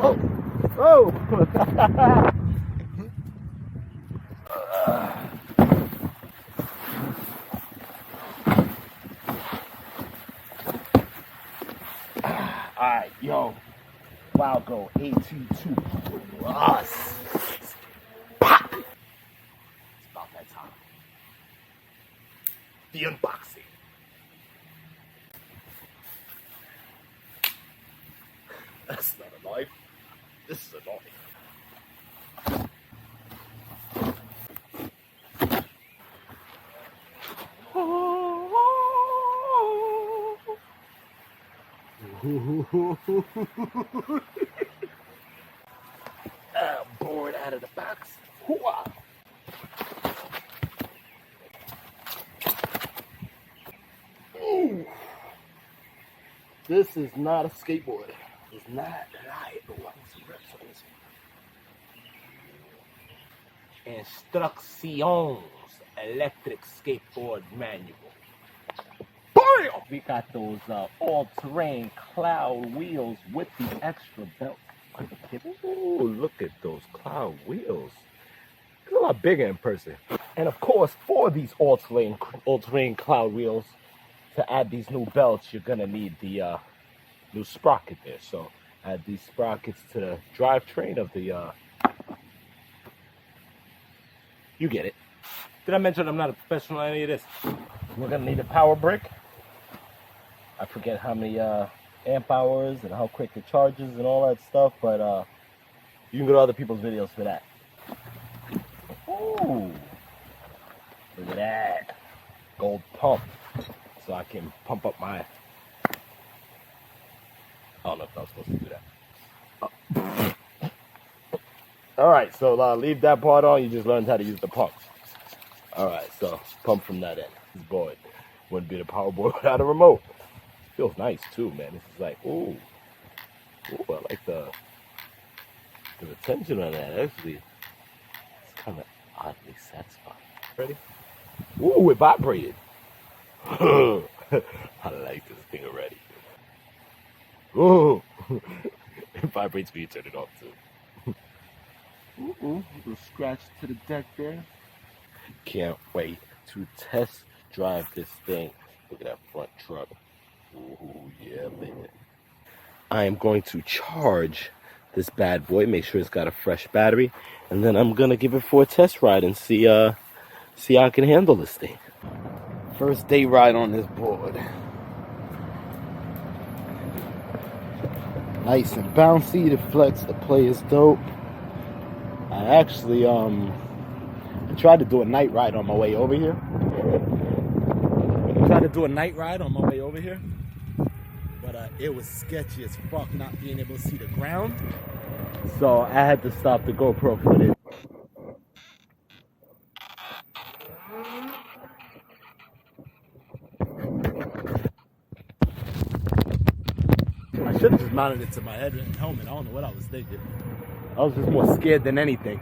Oh! Oh! Alright, yo. Wowgo AT2 Plus. Pop! It's about that time. The unboxing. That's not a knife. This is a knife. Board out of the box. Hoo-ah. Ooh. This is not a skateboard. It's not right. Oh, I want some rips on this one. Instructions, electric skateboard manual. Bam! We got those all-terrain cloud wheels with the extra belt. Oh, look at those cloud wheels. They're a lot bigger in person. And of course, for these all-terrain cloud wheels, to add these new belts, you're gonna need the new sprocket there. So add these sprockets to the drivetrain of the you get it. Did I mention I'm not a professional at any of this? We're gonna need a power brick. I forget how many amp hours and how quick it charges and all that stuff, but you can go to other people's videos for that. Ooh, look at that gold pump, so I can pump up my. I don't know if I was supposed to do that. All right, so leave that part on. You just learned how to use the pump. All right, so pump from that end. This board wouldn't be the power board without a remote. Feels nice too, man. This is like, ooh, I like the retention on that. Actually, it's kind of oddly satisfying. Ready? Ooh, it vibrated. I like this thing already. Ooh, it vibrates when you turn it off too. Ooh, a little scratch to the deck there. Can't wait to test drive this thing. Look at that front truck. Ooh, yeah, baby. I am going to charge this bad boy, make sure it's got a fresh battery, and then I'm gonna give it for a test ride and see how I can handle this thing. First day ride on this board. Nice and bouncy, the flex, the play is dope. I actually I tried to do a night ride on my way over here. But it was sketchy as fuck not being able to see the ground. So I had to stop the GoPro footage. I should have just mounted it to my head and helmet. I don't know what I was thinking. I was just more scared than anything.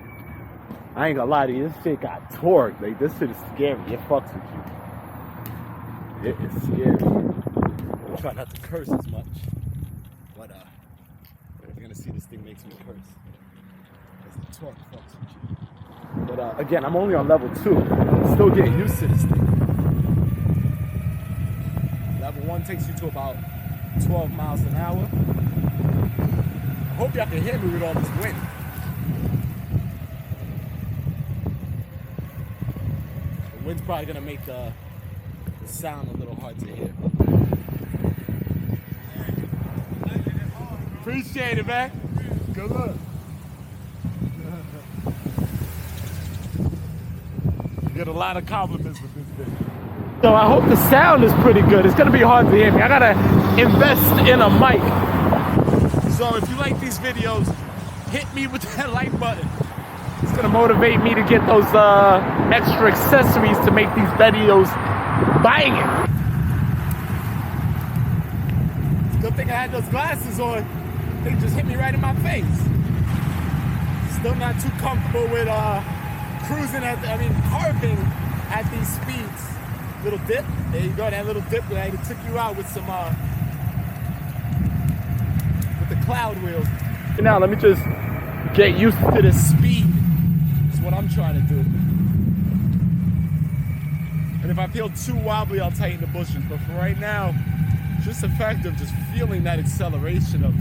I ain't gonna lie to you, this shit got torqued. Like, this shit is scary. It fucks with you. It is scary. I try not to curse as much, but you're gonna see this thing makes me curse. Because the torque fucks with you. But again, I'm only on level 2. I'm still getting used to this thing. Level 1 takes you to about 12 miles an hour. I hope y'all can hear me with all this wind. The wind's probably gonna make the sound a little hard to hear. Appreciate it, man. Good luck. You get a lot of compliments with this video. So I hope the sound is pretty good. It's gonna be hard to hear me. I gotta invest in a mic. So if you like these videos, hit me with that like button. It's gonna motivate me to get those extra accessories to make these videos banging. Good thing I had those glasses on. They just hit me right in my face. Still not too comfortable with cruising carving at these speeds. Little dip. There you go, that little dip that it took you out with some with the cloud wheels. Now let me just get used to the speed. That's what I'm trying to do. And if I feel too wobbly, I'll tighten the bushes. But for right now, just the fact of just feeling that acceleration of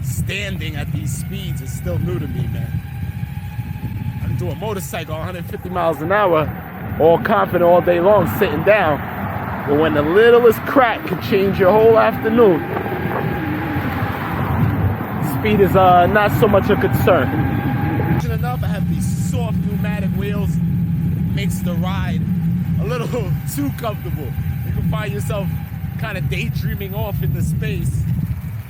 standing at these speeds is still new to me, man. I can do a motorcycle 150 miles an hour, all confident all day long, sitting down. But when the littlest crack can change your whole afternoon, speed is not so much a concern. Enough, I have these soft pneumatic wheels. Makes the ride a little too comfortable. You can find yourself kind of daydreaming off into space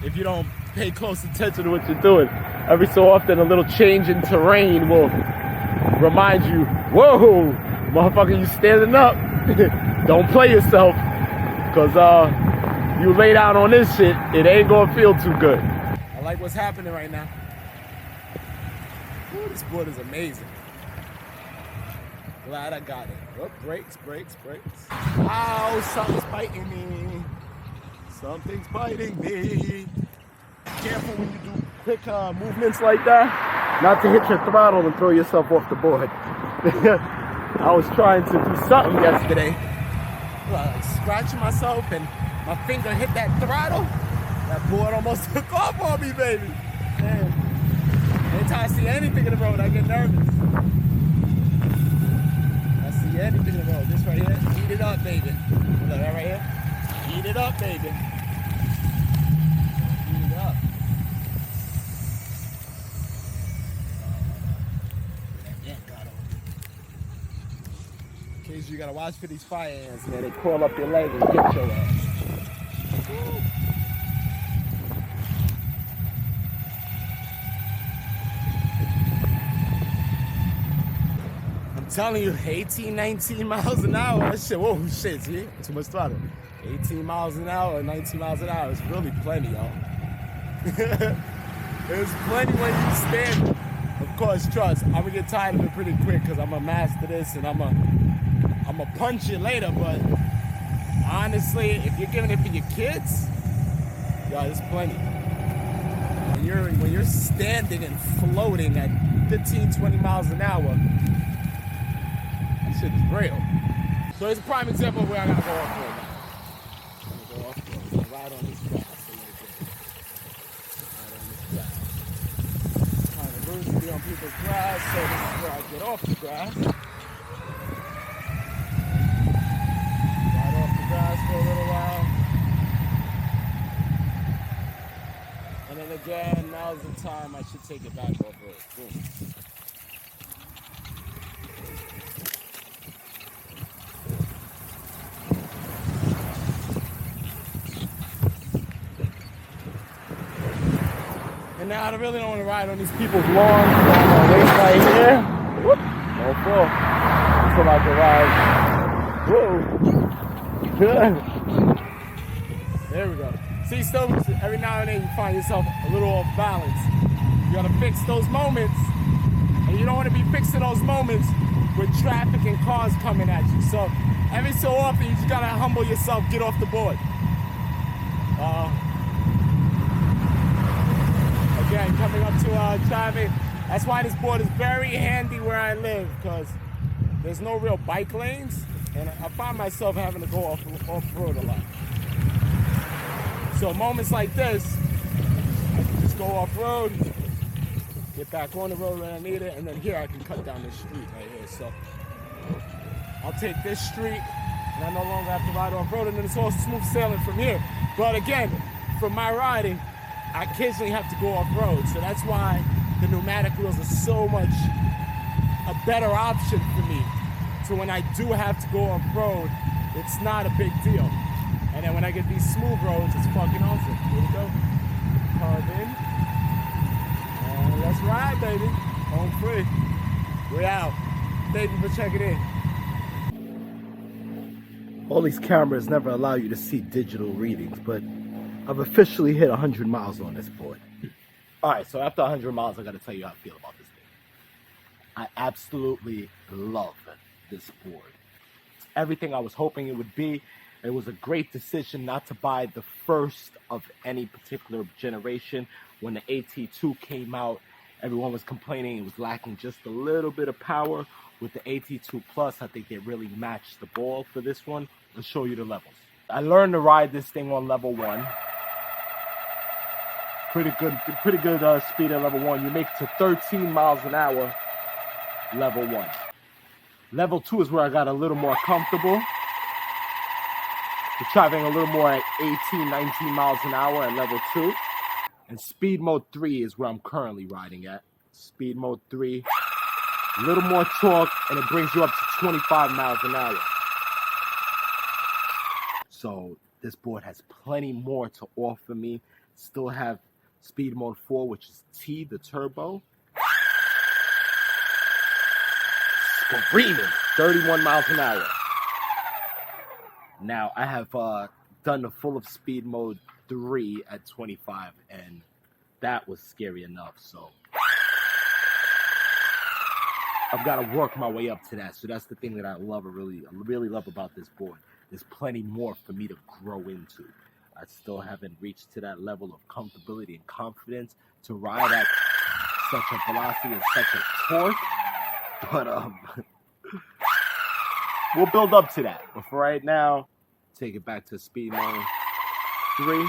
if you don't pay close attention to what you're doing. Every so often, a little change in terrain will remind you, whoa, motherfucker, you standing up. Don't play yourself, because you lay down on this shit, it ain't gonna feel too good. I like what's happening right now. Ooh, this board is amazing. Glad I got it. Oh, brakes. Ow, something's biting me. Something's biting me. Careful when you do quick movements like that, not to hit your throttle and throw yourself off the board. I was trying to do something yesterday, like scratching myself, and my finger hit that throttle. That board almost took off on me, baby. Man, anytime I see anything in the road, I get nervous. I see anything in the road. This right here, eat it up, baby. Look, that right here, eat it up, baby. Eat it up. Occasionally you gotta watch for these fire ants, man. They crawl up your leg and get your ass. I'm telling you, 18, 19 miles an hour. That shit, whoa, shit, see? Too much throttle. 18 miles an hour, 19 miles an hour. It's really plenty, y'all. There's plenty when you stand. Of course, trust, I'm gonna get tired of it pretty quick because I'm gonna master this and I'm gonna punch it later, but honestly, if you're giving it for your kids, yeah, there's plenty. When you're standing and floating at 15, 20 miles an hour, that shit is real. So it's a prime example of where I gotta go off-road now. I'm gonna go off-road, so ride on this grass a little bit. Ride on this grass. Kind of rude to be on people's grass, so this is where I get off the grass. For a little while, and then again, now's the time I should take it back off road. Boom. And now I really don't want to ride on these people's lawns. So I'm gonna wait right here. Whoop! Don't fall until I can ride. Whoa! There we go. See, still, every now and then you find yourself a little off balance. You gotta fix those moments, and you don't want to be fixing those moments with traffic and cars coming at you. So every so often you just gotta humble yourself, get off the board. Again, coming up to traffic. That's why this board is very handy where I live, because there's no real bike lanes. And I find myself having to go off-road a lot. So moments like this, I can just go off-road, get back on the road when I need it, and then here I can cut down this street right here. So I'll take this street, and I no longer have to ride off-road, and then it's all smooth sailing from here. But again, for my riding, I occasionally have to go off-road. So that's why the pneumatic wheels are so much a better option for me. So when I do have to go off-road, it's not a big deal. And then when I get these smooth roads, it's fucking awesome. Here we go. Carve in. And let's ride, baby. Home free. We're out. Thank you for checking in. All these cameras never allow you to see digital readings, but I've officially hit 100 miles on this board. All right, so after 100 miles, I got to tell you how I feel about this thing. I absolutely love this board. It's everything I was hoping it would be. It was a great decision not to buy the first of any particular generation. When the AT2 came out, everyone was complaining it was lacking just a little bit of power. With the AT2 Plus, I think they really matched the ball for this one. I'll show you the levels. I learned to ride this thing on level 1. Pretty good speed at level 1. You make it to 13 miles an hour, level 1. Level 2 is where I got a little more comfortable. You're traveling a little more at 18, 19 miles an hour at level 2. And speed mode 3 is where I'm currently riding at. Speed mode 3, a little more torque, and it brings you up to 25 miles an hour. So this board has plenty more to offer me. Still have speed mode 4, which is T, the turbo. Screaming, 31 miles an hour. Now I have done the full of speed mode 3 at 25, and that was scary enough. So I've got to work my way up to that. So that's the thing that I love, I really love about this board. There's plenty more for me to grow into. I still haven't reached to that level of comfortability and confidence to ride at such a velocity and such a torque. But we'll build up to that. But for right now, take it back to speed mode 3.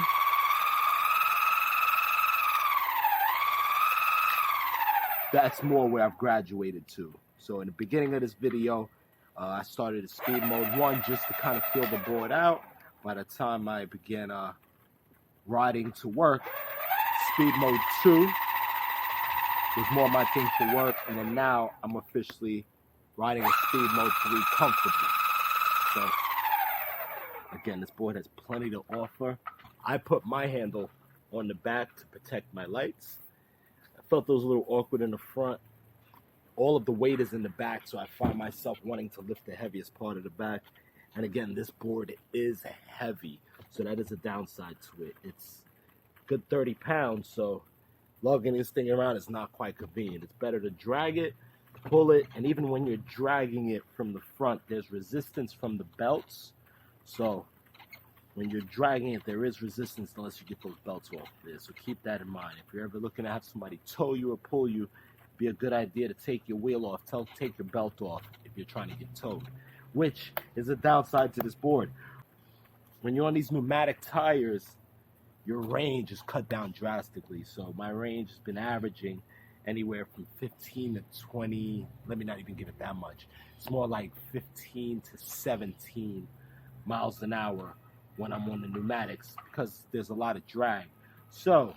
That's more where I've graduated to. So in the beginning of this video, I started at speed mode 1 just to kind of feel the board out. By the time I began riding to work, speed mode 2 was more my thing for work. And then now I'm officially riding at speed mode 3 comfortably. So again, this board has plenty to offer. I put my handle on the back to protect my lights. I felt those a little awkward in the front. All of the weight is in the back, so I find myself wanting to lift the heaviest part of the back. And again, this board is heavy, so that is a downside to it. It's good 30 pounds, so lugging this thing around is not quite convenient. It's better to drag it, pull it, and even when you're dragging it from the front, there's resistance from the belts. So when you're dragging it, there is resistance unless you get those belts off there. So keep that in mind. If you're ever looking to have somebody tow you or pull you, it'd be a good idea to take your wheel off. Take your belt off if you're trying to get towed, which is a downside to this board. When you're on these pneumatic tires, your range is cut down drastically. So my range has been averaging anywhere from 15 to 20. Let me not even give it that much. It's more like 15 to 17 miles an hour when I'm on the pneumatics because there's a lot of drag. So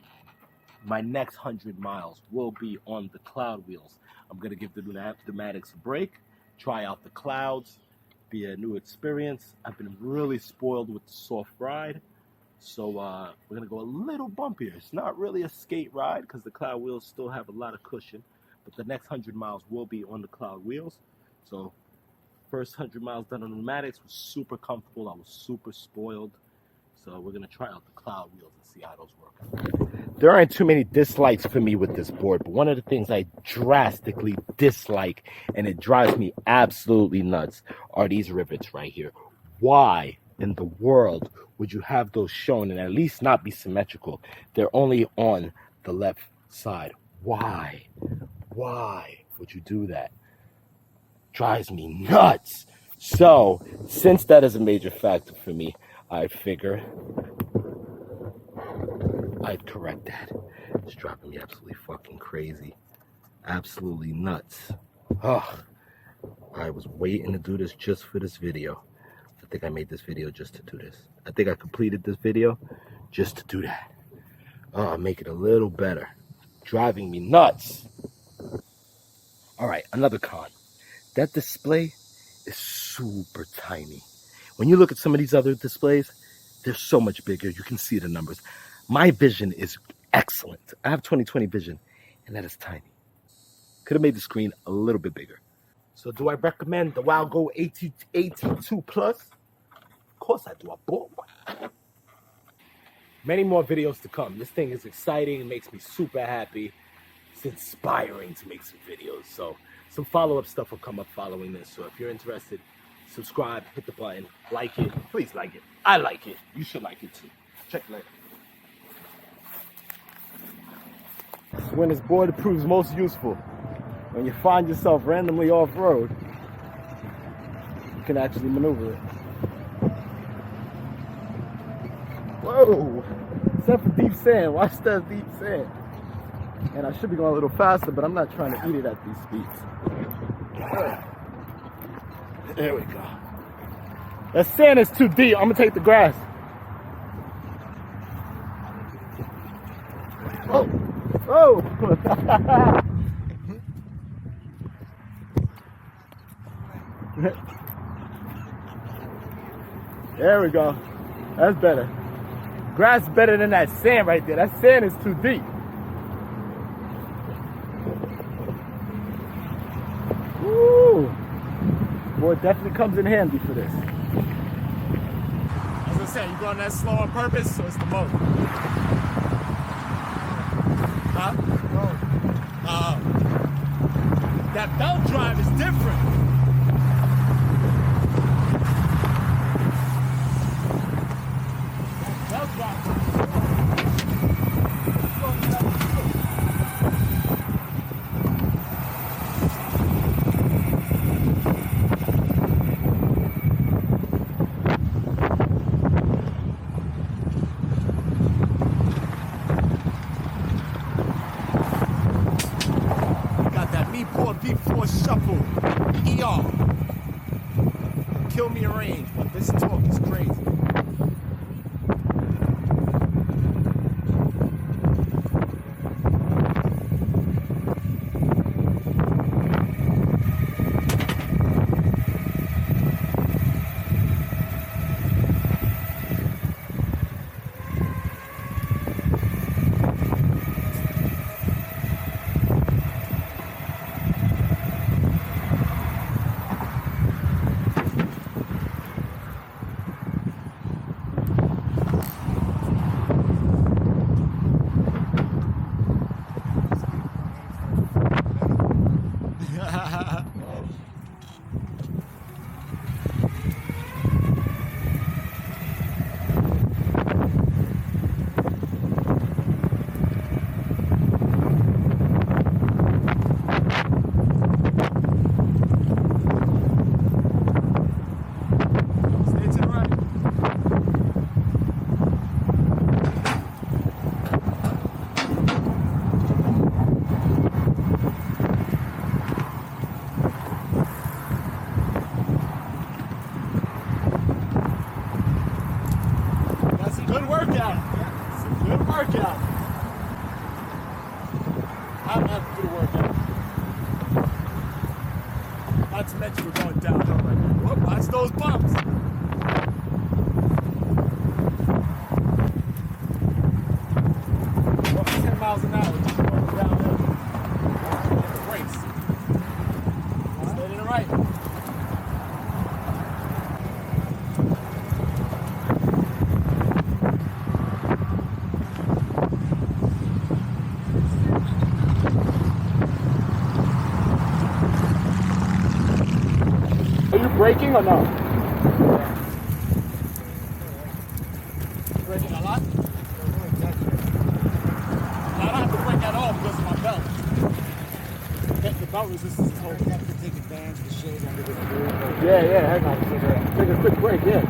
my next 100 miles will be on the cloud wheels. I'm going to give the pneumatics a break, try out the clouds, be a new experience. I've been really spoiled with the soft ride. So we're going to go a little bumpier. It's not really a skate ride because the cloud wheels still have a lot of cushion. But the next 100 miles will be on the cloud wheels. So first 100 miles done on pneumatics was super comfortable. I was super spoiled. So we're going to try out the cloud wheels and see how those work. There aren't too many dislikes for me with this board, but one of the things I drastically dislike, and it drives me absolutely nuts, are these rivets right here. Why in the world would you have those shown and at least not be symmetrical? They're only on the left side. Why? Why would you do that? Drives me nuts. So, since that is a major factor for me, I figure I'd correct that. It's driving me absolutely fucking crazy. Absolutely nuts. Oh, I was waiting to do this just for this video. I think I made this video just to do this. I think I completed this video just to do that. Oh, make it a little better. Driving me nuts. All right, another con. That display is super tiny. When you look at some of these other displays, they're so much bigger. You can see the numbers. My vision is excellent. I have 20/20 vision, and that is tiny. Could have made the screen a little bit bigger. So do I recommend the Wowgo AT2 Plus? Of course I do. I bought one. Many more videos to come. This thing is exciting. It makes me super happy. It's inspiring to make some videos. So some follow-up stuff will come up following this. So if you're interested, subscribe, hit the button, like it. Please like it. I like it. You should like it too. Check it later. When this board proves most useful, when you find yourself randomly off-road, you can actually maneuver it. Whoa! Except for deep sand. Watch that deep sand. And I should be going a little faster, but I'm not trying to eat it at these speeds. There we go. That sand is too deep. I'm gonna take the grass. Oh! Oh! There we go. That's better. Grass is better than that sand right there. That sand is too deep. Woo! Boy, it definitely comes in handy for this. As I said, you going that slow on purpose, so it's the most. Huh? That belt drive is different. That belt drive. Before shuffle, ER. Kill me in range, but this talk is crazy. Good workout. It's a good workout. I'm happy for the workout. Not to mention we're going downhill right now. Whoop, watch those bumps. Well, 10 miles an hour, just going downhill. In the race. Stay to the right. Are you braking or no? Braking a lot? I don't have to brake at all because of my belt. The belt resistance is holding. You have to take advantage of the shade under the door. Yeah, hang on. Take a quick break, yeah.